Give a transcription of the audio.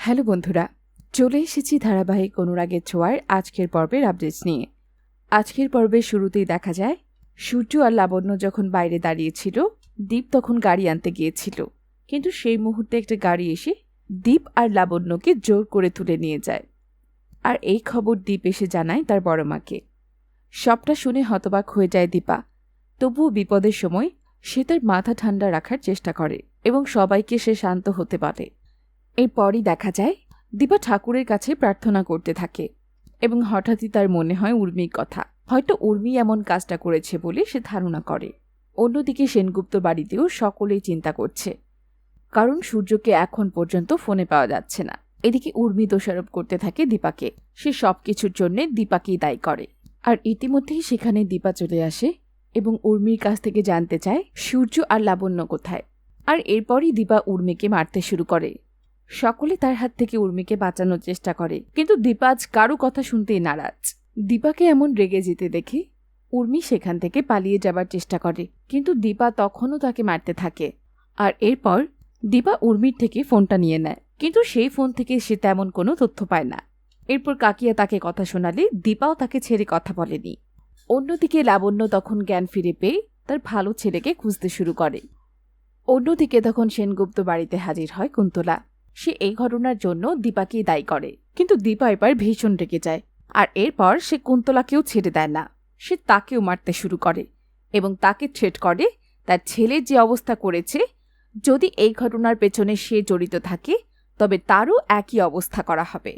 Hello বন্ধুরা, চলে এসেছি ধারাবাহিক অনুরাগের ছোঁয়ার আজকের পর্বের আপডেটস নিয়ে। আজকের পর্বের শুরুতেই দেখা যায় সূর্য আর লাবণ্য যখন বাইরে দাঁড়িয়েছিল, দীপ তখন গাড়ি আনতে গিয়েছিল, কিন্তু সেই মুহূর্তে একটা গাড়ি এসে দীপ আর লাবণ্যকে জোর করে তুলে নিয়ে যায়। আর এই খবর দীপ এসে জানায় তার বড় মাকে। সবটা শুনে হতবাক হয়ে যায় দীপা। তবুও বিপদের সময় সে তার মাথা ঠান্ডা রাখার চেষ্টা করে এবং সবাইকে সে শান্ত হতে বলে। এরপরই দেখা যায় দীপা ঠাকুরের কাছে প্রার্থনা করতে থাকে এবং হঠাৎই তার মনে হয় উর্মির কথা। হয়তো উর্মি এমন কাজটা করেছে বলে সে ধারণা করে। অন্যদিকে সেনগুপ্ত বাড়িতেও সকলেই চিন্তা করছে, কারণ সূর্যকে এখন পর্যন্ত ফোনে পাওয়া যাচ্ছে না। এদিকে উর্মি দোষারোপ করতে থাকে দীপাকে। সে সবকিছুর জন্য দীপাকেই দায়ী করে। আর ইতিমধ্যেই সেখানে দীপা চলে আসে এবং উর্মির কাছ থেকে জানতে চায় সূর্য আর লাবণ্য কোথায়। আর এরপরই দীপা উর্মিকে মারতে শুরু করে। সকলে তার হাত থেকে উর্মিকে বাঁচানোর চেষ্টা করে, কিন্তু দীপা আজ কারো কথা শুনতেই নারাজ। দীপাকে এমন রেগে যেতে দেখে উর্মি সেখান থেকে পালিয়ে যাবার চেষ্টা করে, কিন্তু দীপা তখনও তাকে মারতে থাকে। আর এরপর দীপা উর্মির থেকে ফোনটা নিয়ে নেয়, কিন্তু সেই ফোন থেকে সে তেমন কোনো তথ্য পায় না। এরপর কাকিয়া তাকে কথা শোনালে দীপাও তাকে ছেড়ে কথা বলেনি। অন্যদিকে লাবণ্য তখন জ্ঞান ফিরে পেয়ে তার ভালো ছেলেকে খুঁজতে শুরু করে। অন্যদিকে তখন সেনগুপ্ত বাড়িতে হাজির হয় কুন্তলা। সে এই ঘটনার জন্য দীপাকেই দায়ী করে, কিন্তু দীপা এবার ভীষণ রেগে যায়। আর এরপর সে কুন্তলাকেও ছেড়ে দেয় না, সে তাকেও মারতে শুরু করে এবং তাকে থ্রেট করে তার ছেলে যে অবস্থা করেছে, যদি এই ঘটনার পেছনে সে জড়িত থাকে তবে তারও একই অবস্থা করা হবে।